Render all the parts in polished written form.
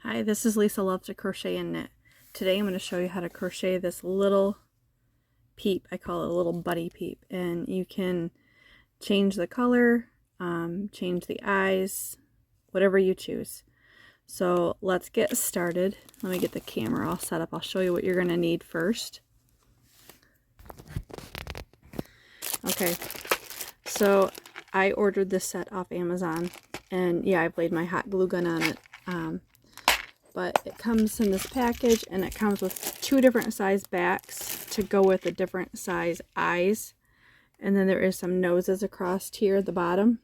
Hi, this is Lisa Loves to Crochet and Knit. Today I'm going to show you how to crochet this little peep. I call it a little bunny peep. And you can change the color, change the eyes, whatever you choose. So let's get started. Let me get the camera all set up. I'll show you what you're going to need first. Okay, so I ordered this set off Amazon. And yeah, I've laid my hot glue gun on it. But it comes in this package, and it comes with 2 different size backs to go with the different size eyes. And then there is some noses across here at the bottom.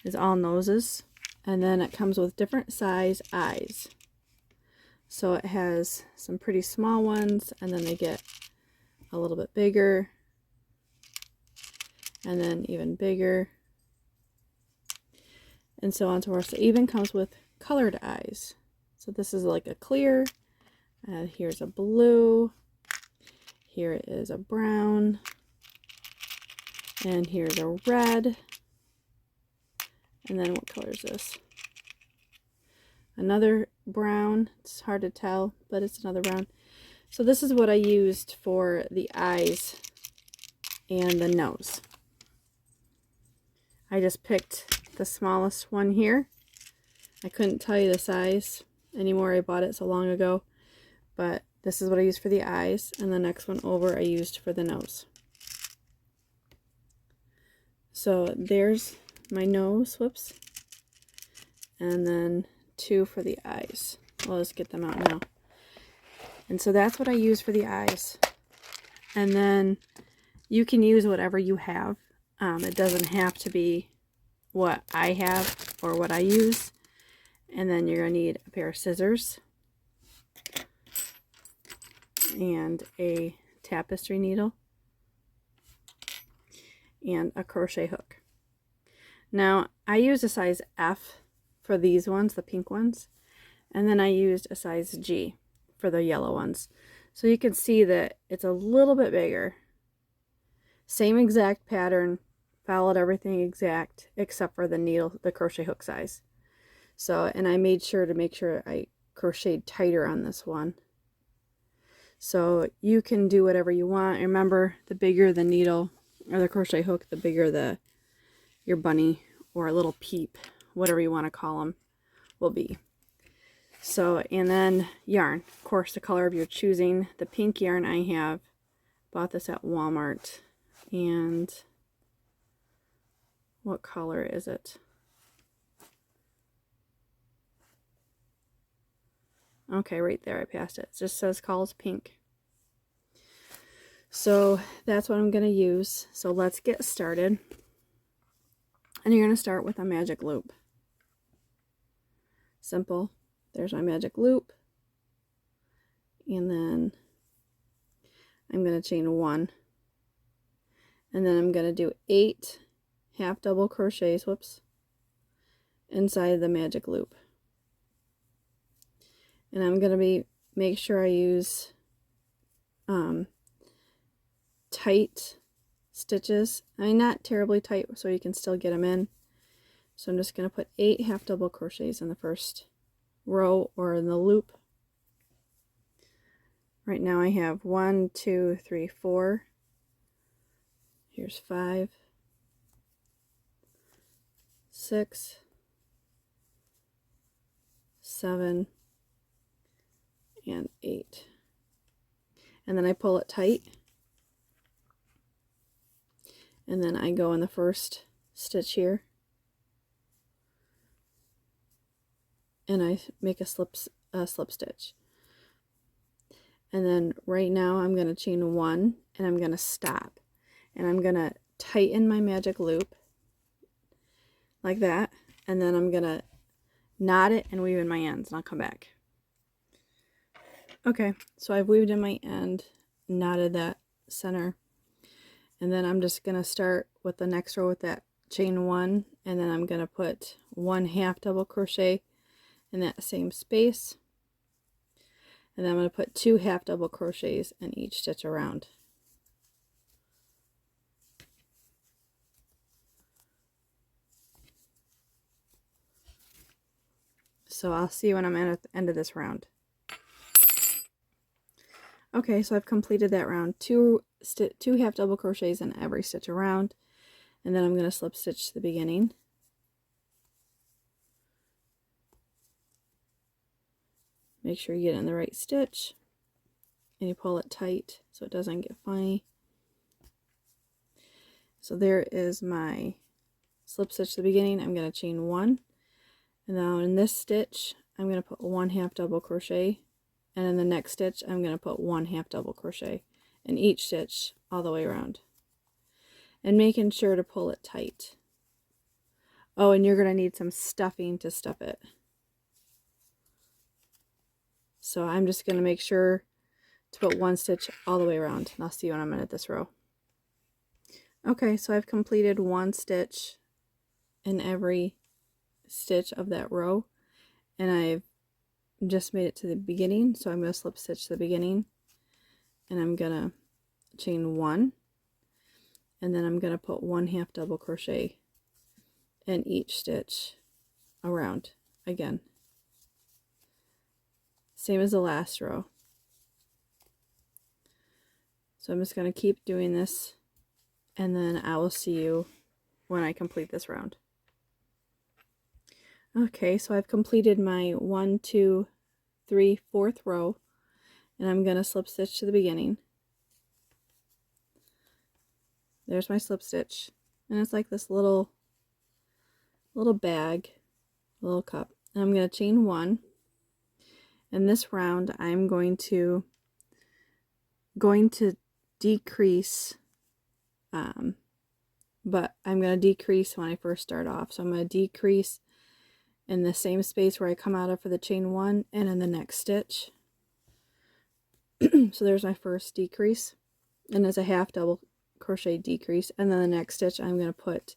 It's all noses. And then it comes with different size eyes. So it has some pretty small ones, and then they get a little bit bigger, and then even bigger, and so on and so forth. So it even comes with colored eyes. So this is like a clear, and here's a blue, here is a brown, and here's a red, and then what color is this? Another brown. It's hard to tell, but it's another brown. So this is what I used for the eyes and the nose. I just picked the smallest one here. I couldn't tell you the size anymore. I bought it so long ago. But this is what I used for the eyes. And the next one over I used for the nose. So there's my nose. Whoops. And then 2 for the eyes. I'll just get them out now. And so that's what I use for the eyes. And then you can use whatever you have. It doesn't have to be what I have or what I use. And then you're going to need a pair of scissors and a tapestry needle and a crochet hook. Now, I use a size F for these ones, the pink ones, and then I used a size G for the yellow ones. So you can see that it's a little bit bigger. Same exact pattern, followed everything exact except for the needle, the crochet hook size. So, and I made sure to make sure I crocheted tighter on this one. So you can do whatever you want. Remember, the bigger the needle or the crochet hook, the bigger your bunny or little peep, whatever you want to call them, will be. So, and then yarn, of course, the color of your choosing. The pink yarn I have, bought this at Walmart. And what color is it? Okay, right there, I passed it. It just says calls pink. So that's what I'm going to use. So let's get started. And you're going to start with a magic loop. Simple. There's my magic loop. And then I'm going to chain 1. And then I'm going to do 8 half double crochets, whoops, inside the magic loop. And I'm going to make sure I use tight stitches. I mean, not terribly tight so you can still get them in. So I'm just going to put 8 half double crochets in the first row or in the loop. Right now I have 1, 2, 3, 4. Here's 5, 6, 7, and 8. And then I pull it tight. And then I go in the first stitch here. And I make a slip stitch. And then right now I'm going to chain 1 and I'm going to stop. And I'm going to tighten my magic loop like that. And then I'm going to knot it and weave in my ends, and I'll come back. Okay, so I've weaved in my end, knotted that center. And then I'm just going to start with the next row with that chain 1. And then I'm going to put 1 half double crochet in that same space. And then I'm going to put 2 half double crochets in each stitch around. So I'll see you when I'm at the end of this round. Okay, so I've completed that round. Two half double crochets in every stitch around, and then I'm going to slip stitch the beginning. Make sure you get in the right stitch and you pull it tight so it doesn't get funny. So there is my slip stitch to the beginning. I'm going to chain 1, and now in this stitch I'm going to put 1 half double crochet, and in the next stitch I'm going to put 1 half double crochet in each stitch all the way around, and making sure to pull it tight. Oh, and you're going to need some stuffing to stuff it. So I'm just going to make sure to put 1 stitch all the way around, and I'll see you when I'm at this row. Okay, so I've completed 1 stitch in every stitch of that row, and I've just made it to the beginning, so I'm going to slip stitch the beginning, and I'm going to chain 1, and then I'm going to put 1 half double crochet in each stitch around again, same as the last row. So I'm just going to keep doing this, and then I will see you when I complete this round. Okay, so I've completed my 1, 2, 3, 4th row, and I'm going to slip stitch to the beginning. There's my slip stitch, and it's like this little bag, little cup. And I'm going to chain 1. In this round, I'm going to decrease, but I'm going to decrease when I first start off. So I'm going to decrease in the same space where I come out of for the chain 1, and in the next stitch. So there's my first decrease, and it's a half double crochet decrease, and then the next stitch I'm going to put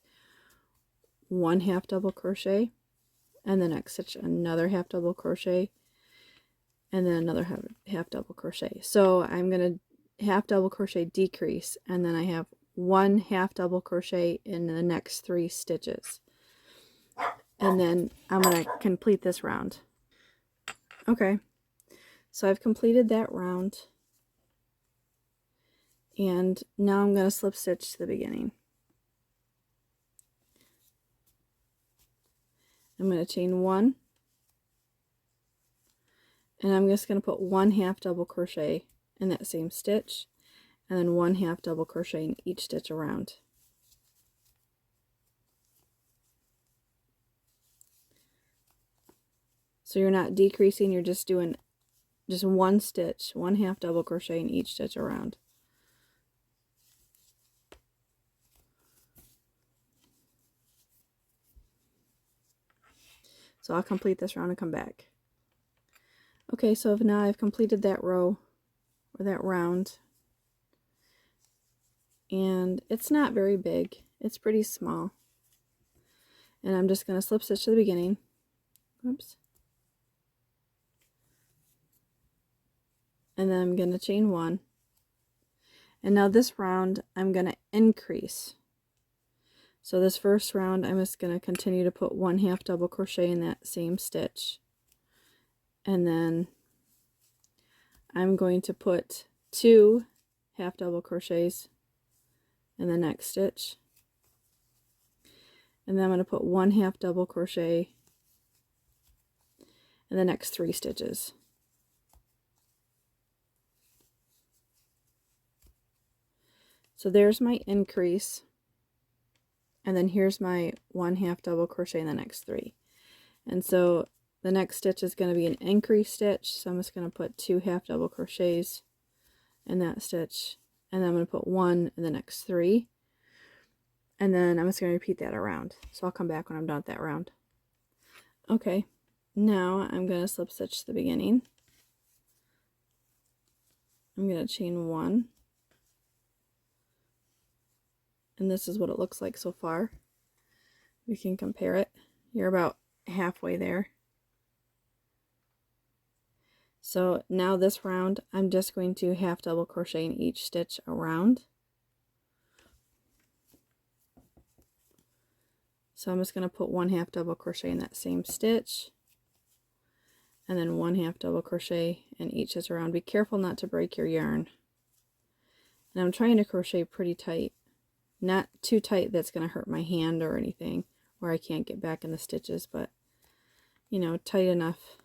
1 half double crochet, and the next stitch another half double crochet, and then another half double crochet. So I'm going to half double crochet decrease, and then I have 1 half double crochet in the next 3 stitches, and then I'm going to complete this round. Okay, so I've completed that round, and now I'm going to slip stitch to the beginning. I'm going to chain 1, and I'm just going to put 1 half double crochet in that same stitch, and then 1 half double crochet in each stitch around. So you're not decreasing, you're just doing just 1 stitch, 1 half double crochet in each stitch around. So I'll complete this round and come back. Okay, so now I've completed that row, or that round, and it's not very big, it's pretty small. And I'm just going to slip stitch to the beginning. Oops. And then I'm going to chain 1. And now this round I'm going to increase. So this first round I'm just going to continue to put 1 half double crochet in that same stitch, and then I'm going to put 2 half double crochets in the next stitch, and then I'm going to put 1 half double crochet in the next 3 stitches. So there's my increase, and then here's my 1 half double crochet in the next 3. And so the next stitch is going to be an increase stitch, so I'm just going to put 2 half double crochets in that stitch, and then I'm going to put 1 in the next 3, and then I'm just going to repeat that around. So I'll come back when I'm done with that round. Okay, now I'm going to slip stitch to the beginning. I'm going to chain 1, and this is what it looks like so far. We can compare it. You're about halfway there. So now this round I'm just going to half double crochet in each stitch around. So I'm just going to put 1 half double crochet in that same stitch, and then 1/2 double crochet in each stitch around. Be careful not to break your yarn. And I'm trying to crochet pretty tight, not too tight that's going to hurt my hand or anything, where I can't get back in the stitches, but you know, tight enough.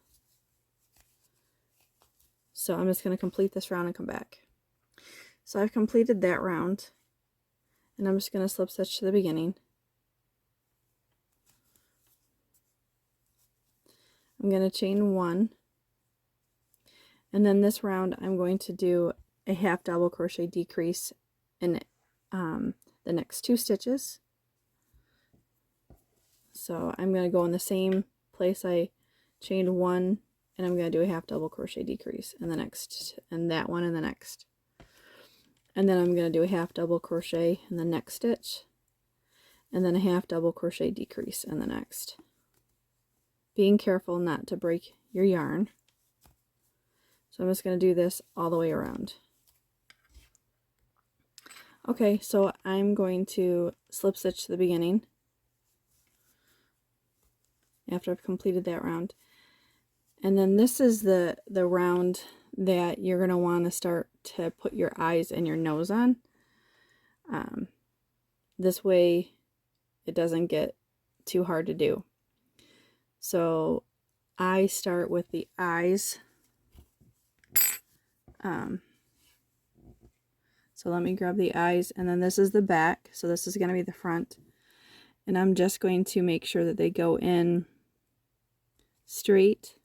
So I'm just going to complete this round and come back. So I've completed that round, and I'm just going to slip stitch to the beginning. I'm going to chain 1, and then this round I'm going to do a 1/2 double crochet decrease in the next 2 stitches. So I'm going to go in the same place I chained 1, and I'm going to do a 1/2 double crochet decrease in the next, and that one in the next. And then I'm going to do a 1/2 double crochet in the next stitch, and then a 1/2 double crochet decrease in the next. Being careful not to break your yarn. So I'm just going to do this all the way around. Okay, so I'm going to slip stitch to the beginning after I've completed that round. And then this is the round that you're going to want to start to put your eyes and your nose on. This way it doesn't get too hard to do. So I start with the eyes. So let me grab the eyes, and then this is the back, so this is going to be the front. And I'm just going to make sure that they go in straight,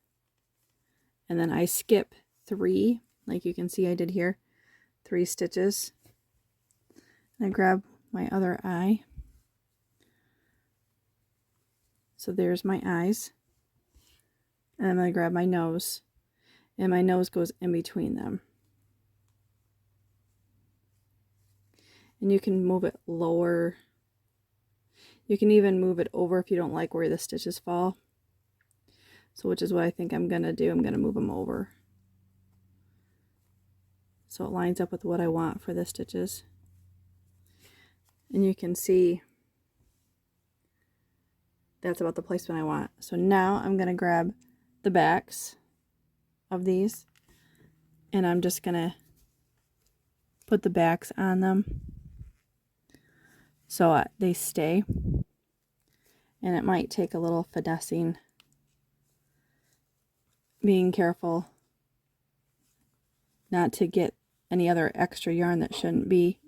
and then I skip 3, like you can see I did here, 3 stitches. And I grab my other eye. So there's my eyes. And I'm going to grab my nose, and my nose goes in between them. And you can move it lower. You can even move it over if you don't like where the stitches fall. So which is what I think I'm going to do. I'm going to move them over, so it lines up with what I want for the stitches. And you can see that's about the placement I want. So now I'm going to grab the backs of these, and I'm just going to put the backs on them so they stay. And it might take a little finessing, being careful not to get any other extra yarn that shouldn't be.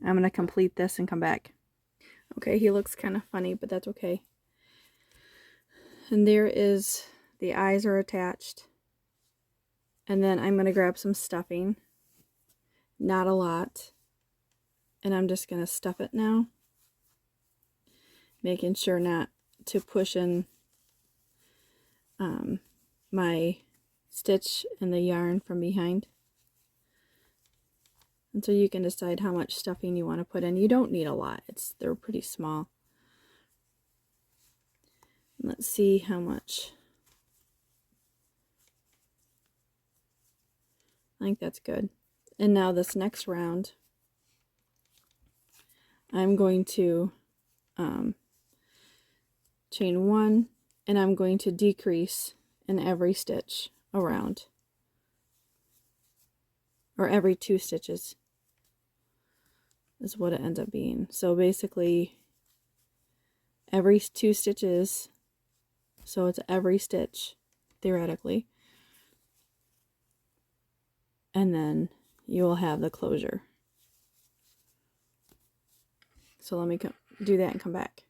I'm going to complete this and come back. Okay, he looks kind of funny, but that's okay. And there is, the eyes are attached. And then I'm going to grab some stuffing. Not a lot. And I'm just going to stuff it now. Making sure not to push in my stitch in the yarn from behind. And so you can decide how much stuffing you want to put in. You don't need a lot. They're pretty small. Let's see how much. I think that's good. And now this next round, I'm going to chain 1, and I'm going to decrease in every stitch around, or every 2 stitches is what it ends up being. So basically every 2 stitches, so it's every stitch theoretically, and then you will have the closure. So let me do that and come back.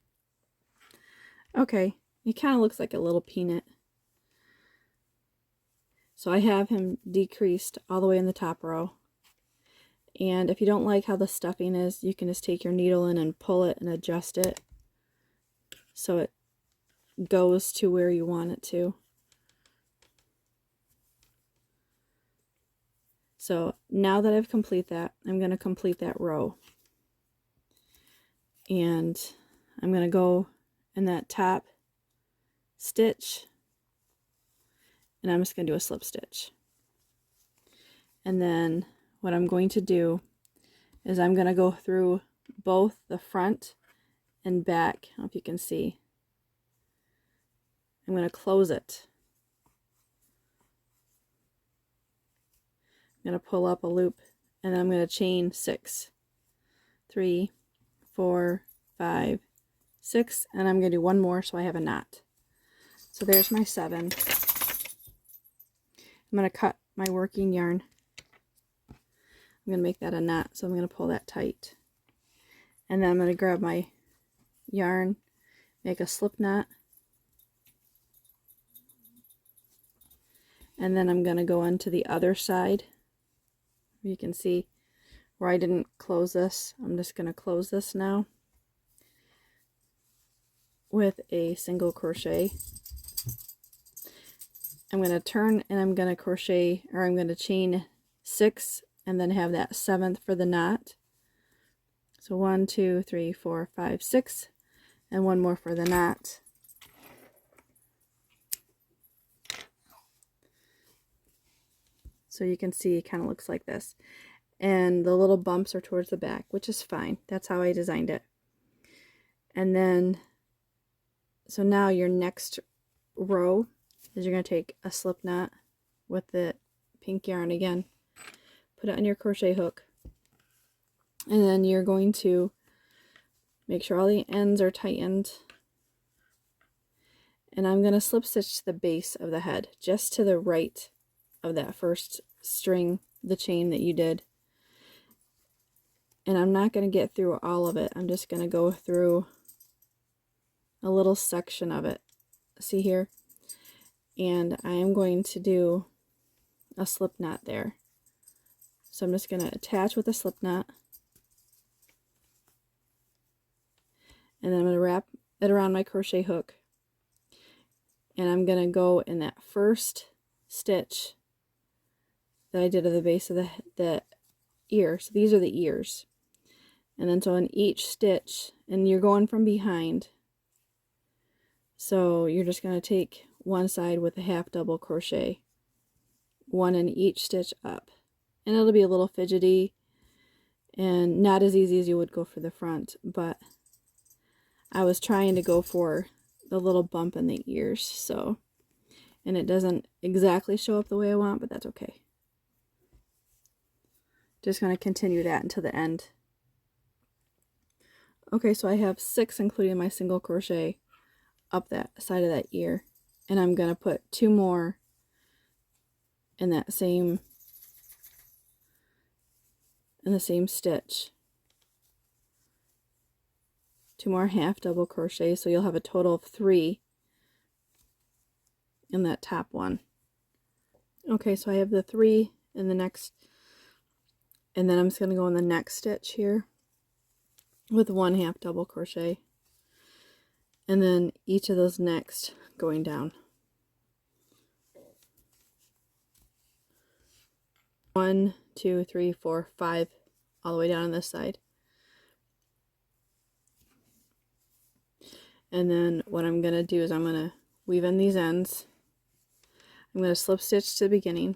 Okay, it kind of looks like a little peanut. So I have him decreased all the way in the top row. And if you don't like how the stuffing is, you can just take your needle in and pull it and adjust it so it goes to where you want it to. So now that I've completed that, I'm going to complete that row. And I'm going to go in that top stitch, and I'm just going to do a slip stitch. And then what I'm going to do is I'm going to go through both the front and back. I don't know if you can see. I'm going to close it. I'm going to pull up a loop, and then I'm going to chain 6, 3, 4, 5, 6, and I'm going to do one more so I have a knot. So there's my 7. I'm going to cut my working yarn. I'm going to make that a knot, so I'm going to pull that tight. And then I'm going to grab my yarn, make a slip knot, and then I'm going to go into the other side. You can see where I didn't close this. I'm just going to close this now with a single crochet. I'm going to turn and I'm going to crochet, or I'm going to chain 6 and then have that 7th for the knot. So 1, 2, 3, 4, 5, 6, and one more for the knot. So you can see it kind of looks like this. And the little bumps are towards the back, which is fine. That's how I designed it. And then, so now your next row is you're going to take a slip knot with the pink yarn again, put it on your crochet hook, and then you're going to make sure all the ends are tightened. And I'm going to slip stitch to the base of the head, just to the right of that first string, the chain that you did. And I'm not going to get through all of it. I'm just going to go through a little section of it. See here? And I am going to do a slip knot there. So I'm just going to attach with a slip knot. And then I'm going to wrap it around my crochet hook. And I'm going to go in that first stitch that I did at the base of the ear. So these are the ears. And then so in each stitch, and you're going from behind. So you're just going to take one side with a half double crochet, one in each stitch up. And it'll be a little fidgety and not as easy as you would go for the front, but I was trying to go for the little bump in the ears, so, and it doesn't exactly show up the way I want, but that's okay. Just going to continue that until the end. Okay, so I have 6, including my single crochet, up that side of that ear, and I'm going to put 2 more in that same, in the same stitch. 2 more half double crochet, so you'll have a total of 3 in that top one. Okay, so I have the 3 in the next, and then I'm just going to go in the next stitch here with 1 half double crochet, and then each of those next going down. 1, 2, 3, 4, 5, all the way down on this side. And then what I'm going to do is I'm going to weave in these ends. I'm going to slip stitch to the beginning.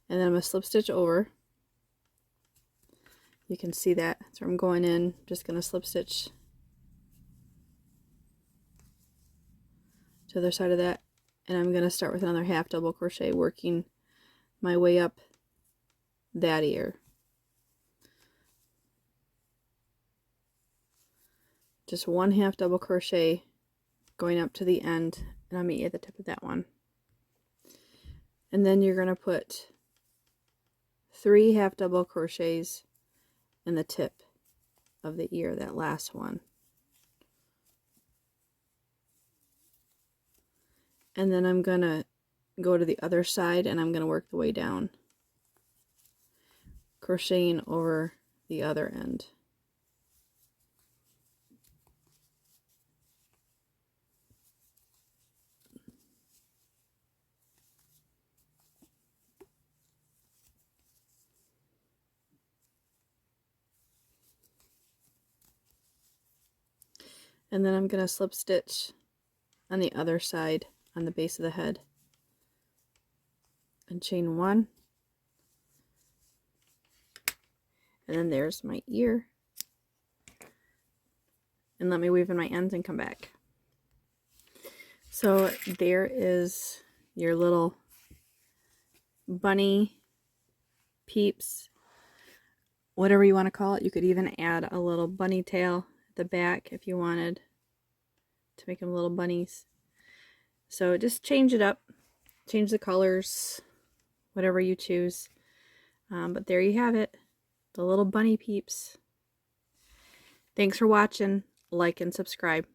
And then I'm going to slip stitch over. You can see that. So I'm going in, just going to slip stitch to the other side of that. And I'm going to start with another half double crochet, working my way up that ear. Just 1 half double crochet going up to the end, and I'll meet you at the tip of that one. And then you're going to put 3 half double crochets in the tip of the ear, that last one. And then I'm going to go to the other side and I'm going to work the way down, crocheting over the other end. And then I'm going to slip stitch on the other side on the base of the head and chain 1. And then there's my ear. and let me weave in my ends and come back. So there is your little bunny, peeps, whatever you want to call it. You could even add a little bunny tail at the back if you wanted to make them little bunnies. So just change it up, change the colors, whatever you choose. But there you have it, the little bunny peeps. Thanks for watching. Like and subscribe.